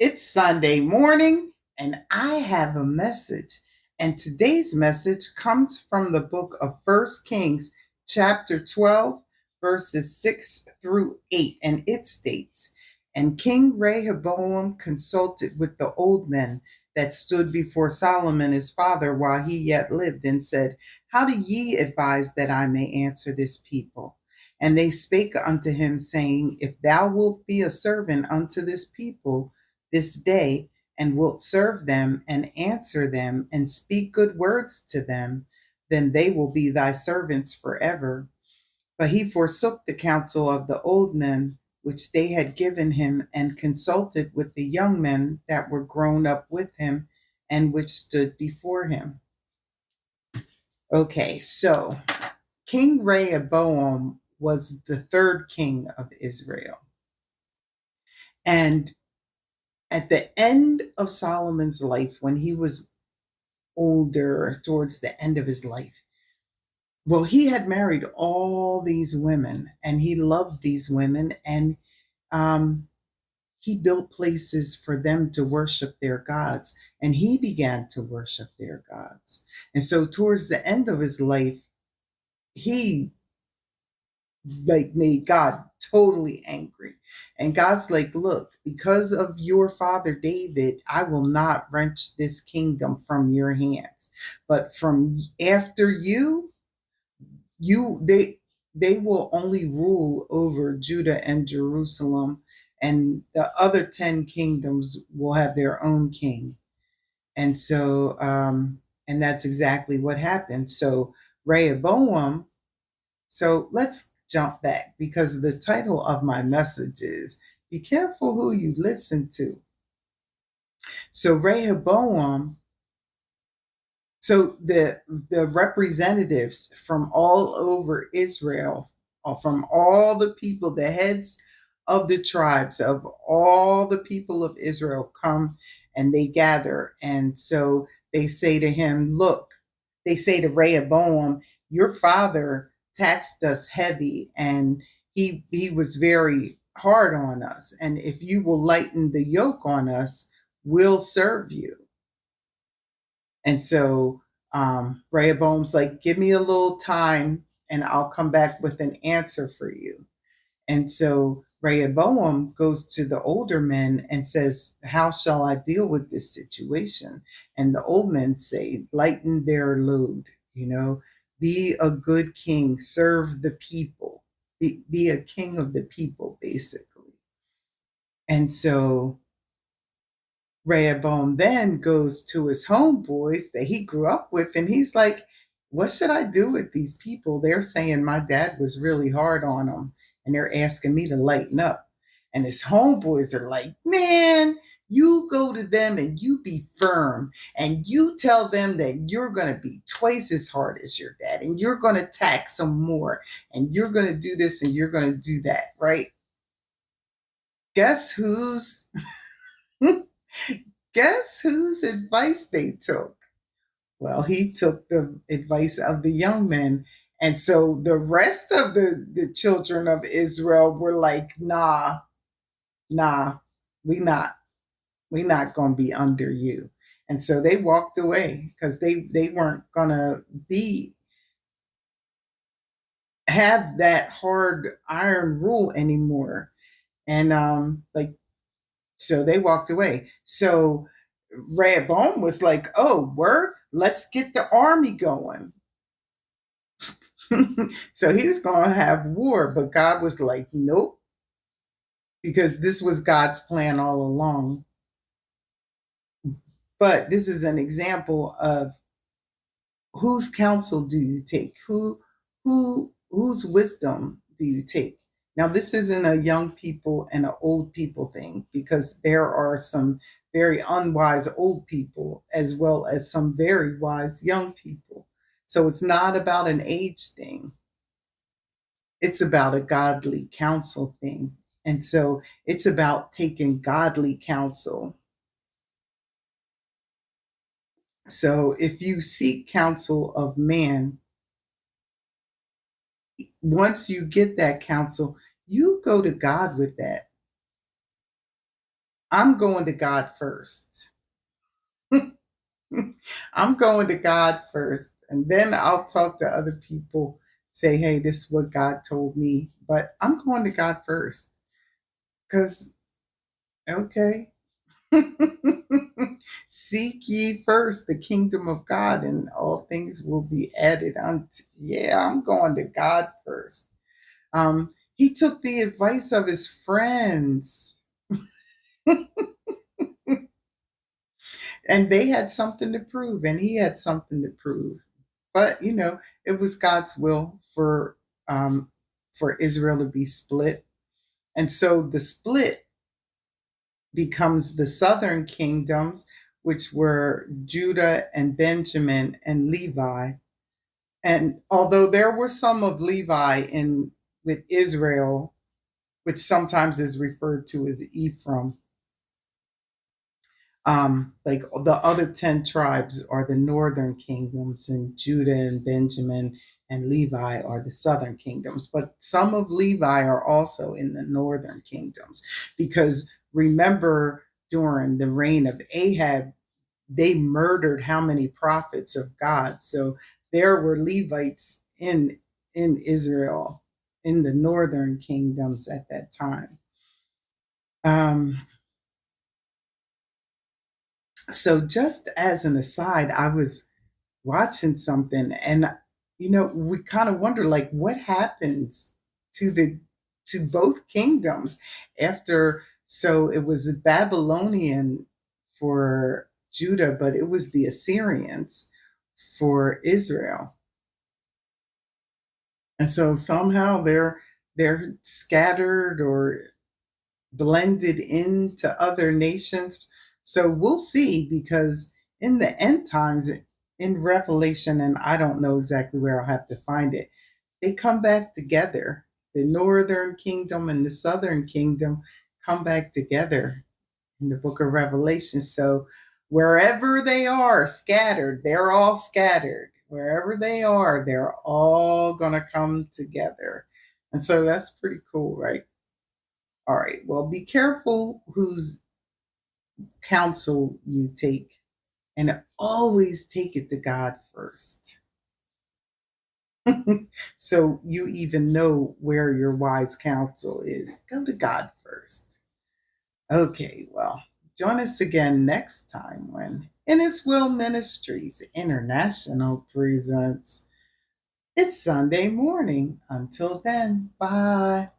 It's Sunday morning, and I have a message. And today's message comes from the book of First Kings, chapter 12, verses 6 through 8. And it states, And King Rehoboam consulted with the old men that stood before Solomon his father while he yet lived, and said, How do ye advise that I may answer this people? And they spake unto him, saying, If thou wilt be a servant unto this people this day, and wilt serve them and answer them and speak good words to them, then they will be thy servants forever. But he forsook the counsel of the old men which they had given him, and consulted with the young men that were grown up with him and which stood before him. Okay, so King Rehoboam was the third king of Israel. And at the end of Solomon's life, when he was older, towards the end of his life, well, he had married all these women and he loved these women, and um, he built places for them to worship their gods, and he began to worship their gods. And so towards the end of his life, he made God totally angry. And God's like, look, because of your father David, I will not wrench this kingdom from your hands. But from after you they will only rule over Judah and Jerusalem, and the other 10 kingdoms will have their own king. And so and that's exactly what happened. So Rehoboam, so let's jump back, because the title of my message is Be Careful Who You Listen to. So Rehoboam, so the representatives from all over Israel, from all the people, the heads of the tribes of all the people of Israel come and they gather. And so they say to him, look, they say to Rehoboam, your father taxed us heavy, and he was very hard on us. And if you will lighten the yoke on us, we'll serve you. And so Rehoboam's like, give me a little time and I'll come back with an answer for you. And so Rehoboam goes to the older men and says, how shall I deal with this situation? And the old men say, lighten their load, be a good king, serve the people, be a king of the people, basically. And so Rehoboam then goes to his homeboys that he grew up with, and he's like, what should I do with these people? They're saying my dad was really hard on them, and they're asking me to lighten up. And his homeboys are like, man, you go to them and you be firm, and you tell them that you're going to be twice as hard as your dad, and you're going to tax them more, and you're going to do this and you're going to do that, right? Guess who's Guess whose advice they took? Well, he took the advice of the young men. And so the rest of the children of Israel were like, nah, we not, we not gonna be under you. And so they walked away because they weren't gonna be have that hard iron rule anymore. And so they walked away. So Rehoboam was like, oh, word, let's get the army going. So he was going to have war, but God was like, nope, because this was God's plan all along. But this is an example of whose counsel do you take? Whose wisdom do you take? Now, this isn't a young people and an old people thing, because there are some very unwise old people as well as some very wise young people. So it's not about an age thing. It's about a godly counsel thing. And so it's about taking godly counsel. So if you seek counsel of man, once you get that counsel, you go to God with that. I'm going to God first. I'm going to God first. And then I'll talk to other people, say, hey, this is what God told me. But I'm going to God first. Because, okay. Seek ye first the kingdom of God, and all things will be added unto. Yeah, I'm going to God first. He took the advice of his friends, and they had something to prove, and he had something to prove. But it was God's will for Israel to be split, and so the split becomes the southern kingdoms, which were Judah and Benjamin and Levi. And although there were some of Levi in with Israel, which sometimes is referred to as Ephraim, like the other 10 tribes are the northern kingdoms, and Judah and Benjamin and Levi are the southern kingdoms. But some of Levi are also in the northern kingdoms, because remember, during the reign of Ahab, they murdered how many prophets of God? So there were Levites in Israel, in the northern kingdoms at that time. Um, so just as an aside, I was watching something, and we kind of wonder, like, what happens to the to both kingdoms after. So it was Babylonian for Judah, but it was the Assyrians for Israel. And so somehow they're scattered or blended into other nations. So we'll see, because in the end times, in Revelation, and I don't know exactly where I'll have to find it, they come back together. The northern kingdom and the southern kingdom come back together in the book of Revelation. So wherever they are scattered, they're all scattered. Wherever they are, they're all going to come together. And so that's pretty cool, right? All right. Well, be careful whose counsel you take, and always take it to God first. So you even know where your wise counsel is. Go to God first. Okay, well, join us again next time when In His Will Ministries International presents It's Sunday Morning. Until then, bye.